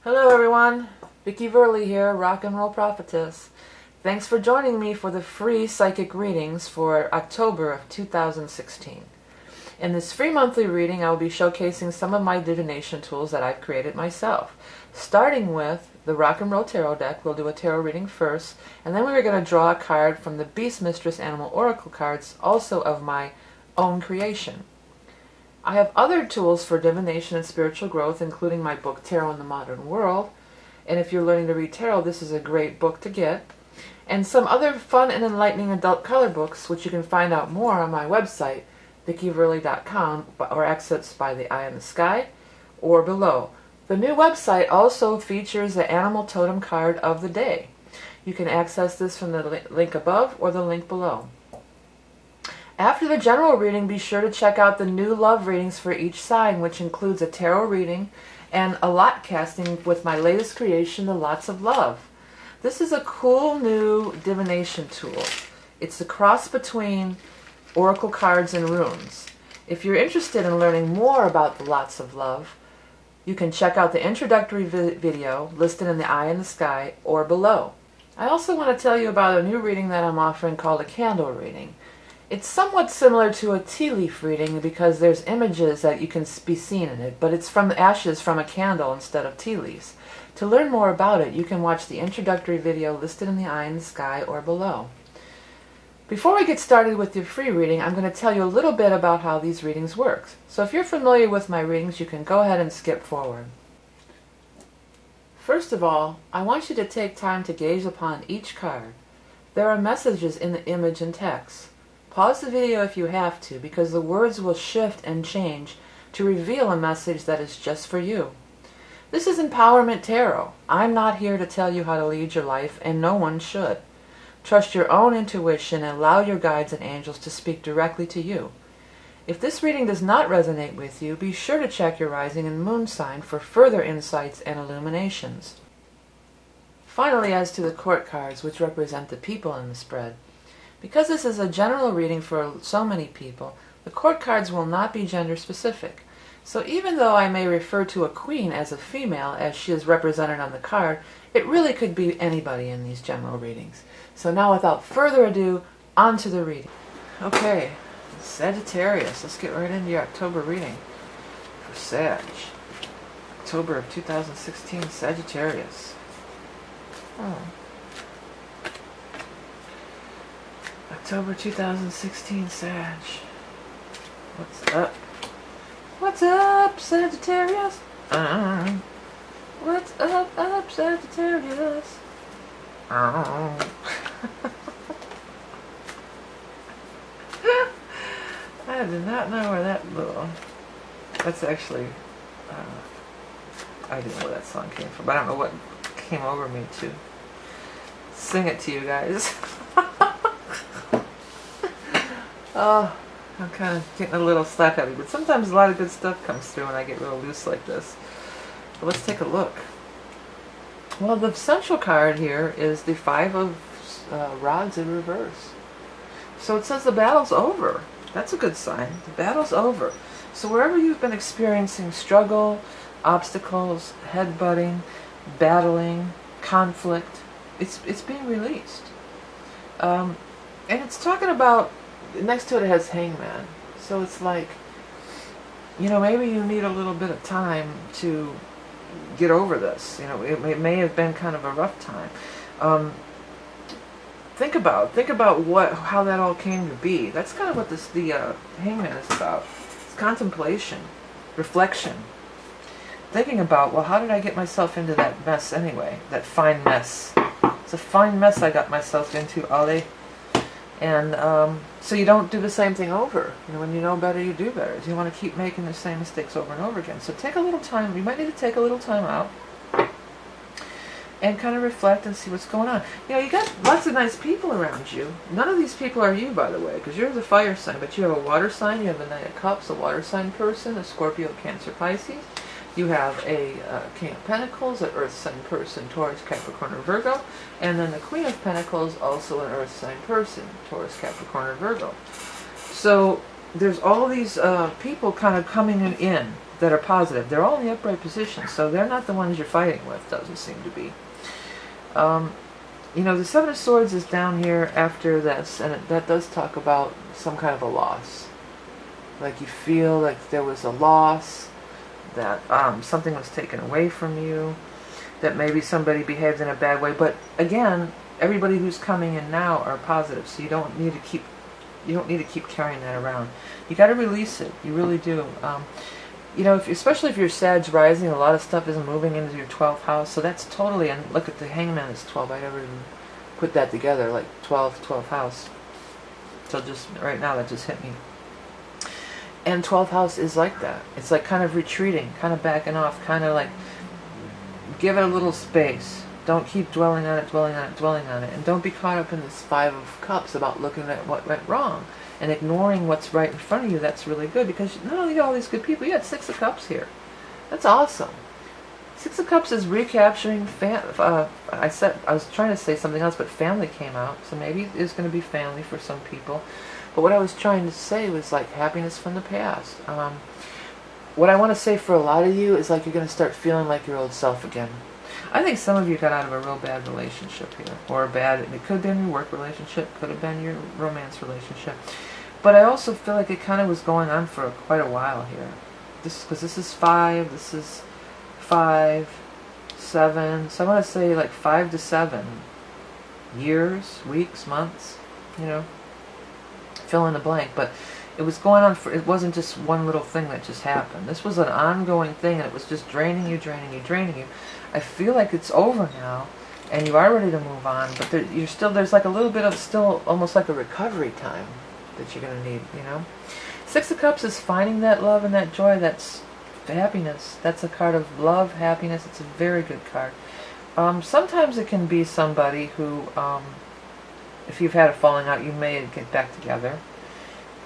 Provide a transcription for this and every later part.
Hello everyone, Vickie here, Rock and Roll Prophetess. Thanks for joining me for the free psychic readings for October of 2016. In this free monthly reading, I will be showcasing some of my divination tools that I've created myself. Starting with the Rock and Roll Tarot deck, we'll do a tarot reading first, and then we're going to draw a card from the Beast Mistress Animal Oracle cards, also of my own creation. I have other tools for divination and spiritual growth, including my book Tarot in the Modern World, and if you're learning to read tarot, this is a great book to get, and some other fun and enlightening adult color books, which you can find out more on my website, VickieVerley.com, or accessed by the eye in the sky, or below. The new website also features the animal totem card of the day. You can access this from the link above or the link below. After the general reading, be sure to check out the new love readings for each sign, which includes a tarot reading and a lot casting with my latest creation, the Lots of Love. This is a cool new divination tool. It's a cross between oracle cards and runes. If you're interested in learning more about the Lots of Love, you can check out the introductory video listed in the eye in the sky or below. I also want to tell you about a new reading that I'm offering called a candle reading. It's somewhat similar to a tea leaf reading because there's images that you can be seen in it, but it's from ashes from a candle instead of tea leaves. To learn more about it, you can watch the introductory video listed in the eye in the sky or below. Before we get started with your free reading, I'm going to tell you a little bit about how these readings work. So if you're familiar with my readings, you can go ahead and skip forward. First of all, I want you to take time to gaze upon each card. There are messages in the image and text. Pause the video if you have to, because the words will shift and change to reveal a message that is just for you. This is Empowerment Tarot. I'm not here to tell you how to lead your life, and no one should. Trust your own intuition and allow your guides and angels to speak directly to you. If this reading does not resonate with you, be sure to check your rising and moon sign for further insights and illuminations. Finally, as to the court cards, which represent the people in the spread. Because this is a general reading for so many people, the court cards will not be gender specific. So even though I may refer to a queen as a female, as she is represented on the card, it really could be anybody in these general readings. So now without further ado, on to the reading. Okay, Sagittarius, let's get right into your October reading for Sag. October of 2016, Sagittarius. Oh. October 2016, Sag. What's up? What's up, Sagittarius? What's up, Sagittarius? I did not know where that little... That's actually... I didn't know where that song came from, but I don't know what came over me to sing it to you guys. Oh, I'm kind of getting a little slap happy, but sometimes a lot of good stuff comes through when I get real loose like this. But let's take a look. Well, the central card here is the Five of Rods in reverse. So it says the battle's over. That's a good sign. The battle's over. So wherever you've been experiencing struggle, obstacles, headbutting, battling, conflict, it's being released. And it's talking about, next to it has Hangman. So it's like, you know, maybe you need a little bit of time to get over this. You know, it may have been kind of a rough time. Think about how that all came to be. That's kind of what the Hangman is about. It's contemplation, reflection, thinking about, well, how did I get myself into that mess anyway? That fine mess. It's a fine mess I got myself into, Ollie. And so you don't do the same thing over. You know, when you know better, you do better. You want to keep making the same mistakes over and over again. So take a little time. You might need to take a little time out and kind of reflect and see what's going on. You know, you got lots of nice people around you. None of these people are you, by the way, because you're the fire sign. But you have a water sign. You have a Knight of Cups, a water sign person, a Scorpio, Cancer, Pisces. You have a King of Pentacles, an Earth sign person, Taurus, Capricorn, or Virgo. And then the Queen of Pentacles, also an Earth sign person, Taurus, Capricorn, or Virgo. So there's all these people kind of coming in. that are positive. They're all in the upright position, so they're not the ones you're fighting with, doesn't seem to be. You know, the Seven of Swords is down here after this, and that does talk about some kind of a loss. Like you feel like there was a loss, that something was taken away from you, that maybe somebody behaved in a bad way. But again, everybody who's coming in now are positive, so you don't need to keep carrying that around. You got to release it. You really do. You know, especially if you're Sag rising, a lot of stuff is moving into your 12th house. So that's totally, and look at the Hangman is 12. I never even put that together, like 12th house. So just right now that just hit me. And 12th house is like that. It's like kind of retreating, kind of backing off, kind of like give it a little space. Don't keep dwelling on it, dwelling on it, dwelling on it. And don't be caught up in this Five of Cups about looking at what went wrong and ignoring what's right in front of you. That's really good, because not only you got all these good people, you got Six of Cups here. That's awesome. Six of Cups is recapturing I was trying to say something else, but family came out, so maybe it's going to be family for some people. But what I was trying to say was like happiness from the past. What I want to say for a lot of you is like you're going to start feeling like your old self again. I think some of you got out of a real bad relationship here, or it could have been your work relationship, could have been your romance relationship. But I also feel like it kind of was going on for quite a while here. Because this is 5, this is 5, 7, so I want to say like 5 to 7 years, weeks, months, you know, fill in the blank. But it was going on for, it wasn't just one little thing that just happened. This was an ongoing thing, and it was just draining you, draining you, draining you. I feel like it's over now, and you are ready to move on, but there's like a little bit of still almost like a recovery time that you're going to need, you know. Six of Cups is finding that love and that joy, that's happiness. That's a card of love, happiness. It's a very good card. Sometimes it can be somebody who, if you've had a falling out, you may get back together.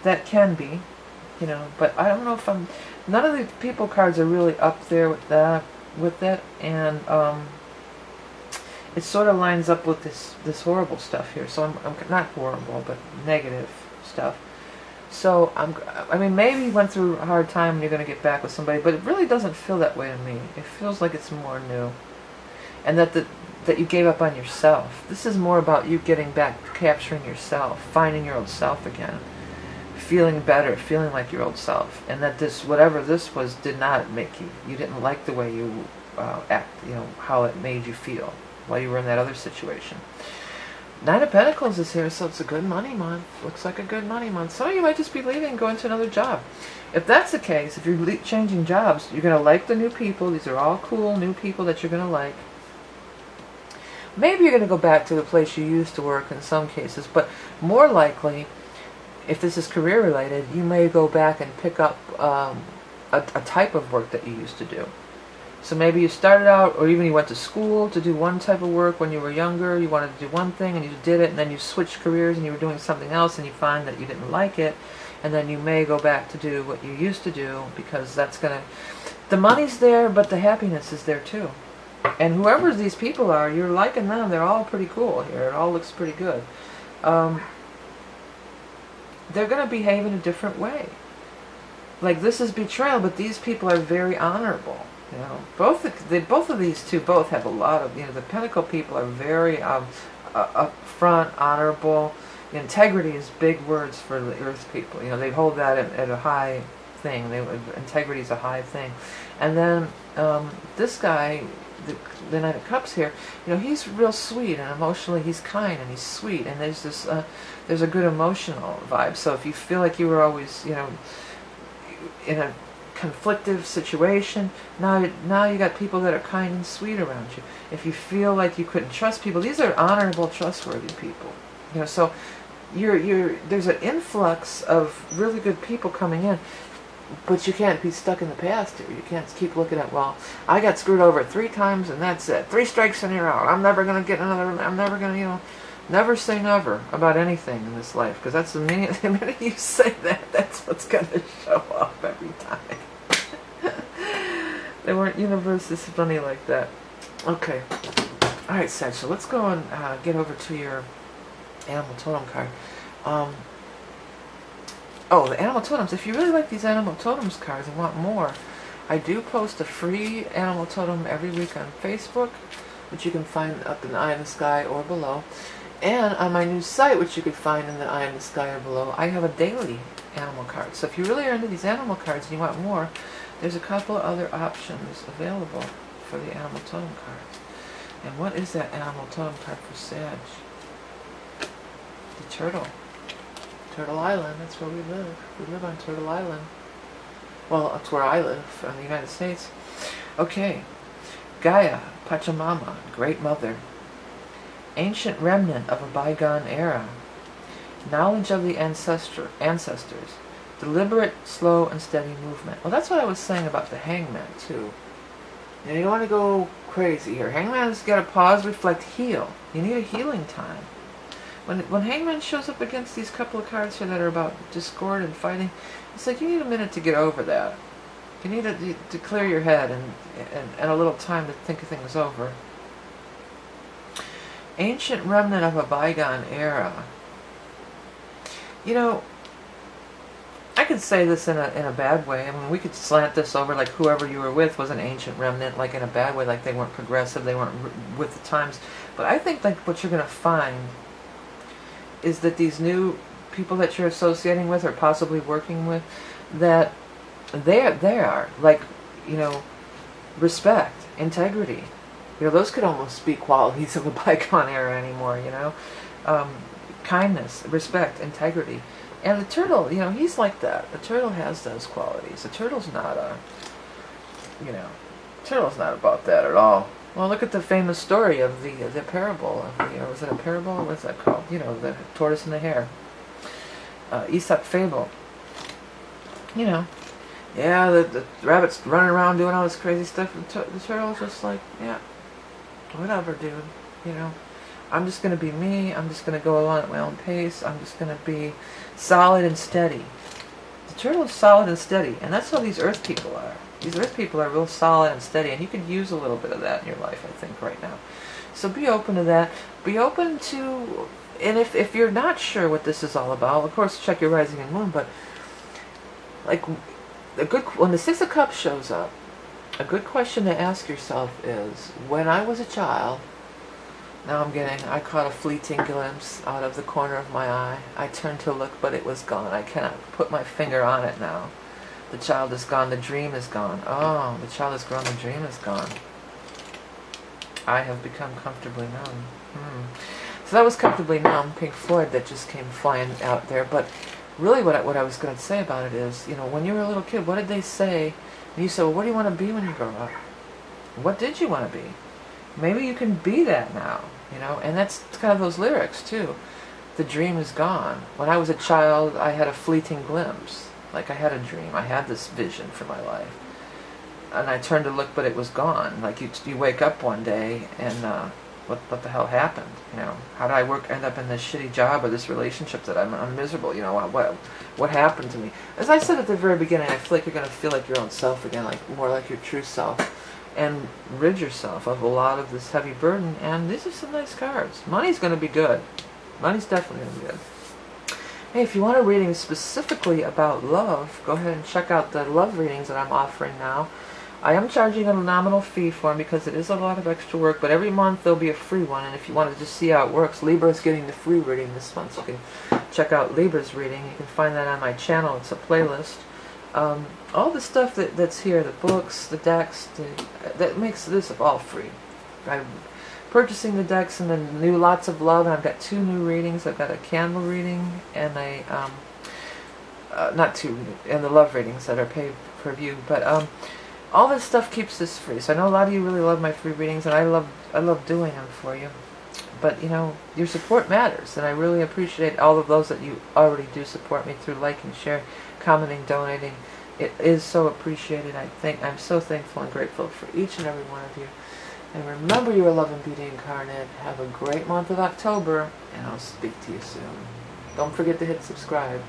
That can be, you know, but I don't know if none of the people cards are really up there with that, and it sort of lines up with this horrible stuff here. So I'm not horrible, but negative stuff. So I mean, maybe you went through a hard time and you're going to get back with somebody, but it really doesn't feel that way to me. It feels like it's more new, and that you gave up on yourself. This is more about you getting back, capturing yourself, finding your old self again, feeling better, feeling like your old self, and that this, whatever this was, did not make you didn't like the way you act, you know, how it made you feel while you were in that other situation. Nine of Pentacles is here, so it's a good money month. Looks like a good money month. Some of you might just be leaving and going to another job. If that's the case, if you're changing jobs, you're going to like the new people. These are all cool new people that you're going to like. Maybe you're going to go back to the place you used to work in some cases, but more likely, if this is career related, you may go back and pick up a type of work that you used to do. So maybe you started out, or even you went to school to do one type of work when you were younger. You wanted to do one thing and you did it, and then you switched careers and you were doing something else and you find that you didn't like it, and then you may go back to do what you used to do, because that's going to... The money's there, but the happiness is there too. And whoever these people are, you're liking them. They're all pretty cool here. It all looks pretty good. They're going to behave in a different way. Like, this is betrayal, but these people are very honorable. You know, both of these two have a lot of, you know, the Pentacle people are very upfront, honorable. Integrity is big words for the Earth people. You know, they hold that at a high thing. Integrity is a high thing. And then this guy, the Knight of Cups here, you know, he's real sweet, and emotionally he's kind and he's sweet, and there's this there's a good emotional vibe. So if you feel like you were always, you know, in a conflictive situation, now you got people that are kind and sweet around you. If you feel like you couldn't trust people, these are honorable, trustworthy people. You know, so there's an influx of really good people coming in, but you can't be stuck in the past here. You can't keep looking at, well, I got screwed over 3 times and that's it. 3 strikes and you're out. I'm never going to get another. I'm never going to, you know. Never say never about anything in this life, because that's the minute you say that, that's what's going to show up every time. They weren't, universe is funny like that. Okay. Alright, Sag, so let's go and get over to your animal totem card. Oh, the animal totems. If you really like these animal totems cards and want more, I do post a free animal totem every week on Facebook, which you can find up in the eye in the sky or below. And on my new site, which you can find in the eye in the sky or below, I have a daily animal card. So if you really are into these animal cards and you want more, there's a couple of other options available for the animal totem cards. And what is that animal totem card for Sag? The turtle. Turtle Island, that's where we live. We live on Turtle Island. Well, that's where I live, in the United States. Okay. Gaia, Pachamama, Great Mother. Ancient remnant of a bygone era. Knowledge of the ancestors. Deliberate, slow, and steady movement. Well, that's what I was saying about the hangman, too. You know, you don't want to go crazy here. Hangman's got to pause, reflect, heal. You need a healing time. When Hangman shows up against these couple of cards here that are about discord and fighting, it's like you need a minute to get over that. You need to clear your head and a little time to think things over. Ancient remnant of a bygone era. You know, I could say this in a bad way. I mean, we could slant this over like whoever you were with was an ancient remnant, like in a bad way, like they weren't progressive, they weren't with the times. But I think like what you're going to find is that these new people that you're associating with or possibly working with, that they are like, you know, respect, integrity. You know, those could almost be qualities of a bygone era anymore, you know. Kindness, respect, integrity. And the turtle, you know, he's like that. The turtle has those qualities. The turtle's not you know, turtle's not about that at all. Well, look at the famous story of the parable of the, was it a parable? What's that called? You know, the tortoise and the hare. Aesop fable. You know, yeah, the rabbit's running around doing all this crazy stuff, and the turtle's just like, yeah, whatever, dude. You know, I'm just going to be me. I'm just going to go along at my own pace. I'm just going to be solid and steady. The turtle is solid and steady, and that's how these earth people are. These earth people are real solid and steady, and you could use a little bit of that in your life, I think, right now. So be open to that. Be open to, and if you're not sure what this is all about, of course, check your rising and moon, but like, when the Six of Cups shows up, a good question to ask yourself is, when I was a child, I caught a fleeting glimpse out of the corner of my eye. I turned to look, but it was gone. I cannot put my finger on it now. The child is gone, the dream is gone. Oh, the child is gone, the dream is gone. I have become comfortably numb. So that was Comfortably Numb, Pink Floyd, that just came flying out there. But really what I was going to say about it is, you know, when you were a little kid, what did they say? And you said, well, what do you want to be when you grow up? What did you want to be? Maybe you can be that now, you know, and that's kind of those lyrics, too. The dream is gone. When I was a child, I had a fleeting glimpse. Like I had a dream. I had this vision for my life. And I turned to look, but it was gone. Like you wake up one day and what the hell happened? You know, how did I end up in this shitty job or this relationship that I'm miserable? You know, what happened to me? As I said at the very beginning, I feel like you're going to feel like your own self again, like more like your true self. And rid yourself of a lot of this heavy burden. And these are some nice cards. Money's going to be good. Money's definitely going to be good. Hey, if you want a reading specifically about love, go ahead and check out the love readings that I'm offering now. I am charging a nominal fee for them because it is a lot of extra work, but every month there'll be a free one, and if you want to just see how it works, Libra's getting the free reading this month, so you can check out Libra's reading. You can find that on my channel. It's a playlist. All the stuff that's here, the books, the decks, that makes this all free. I'm purchasing the decks and the new Lots of Love, and I've got 2 new readings. I've got a candle reading and a not 2, and the love readings that are paid per view. But all this stuff keeps this free. So I know a lot of you really love my free readings, and I love doing them for you. But you know, your support matters, and I really appreciate all of those that you already do support me through liking, sharing, commenting, donating. It is so appreciated. I'm so thankful and grateful for each and every one of you. And remember, you are love and beauty incarnate. Have a great month of October, and I'll speak to you soon. Don't forget to hit subscribe.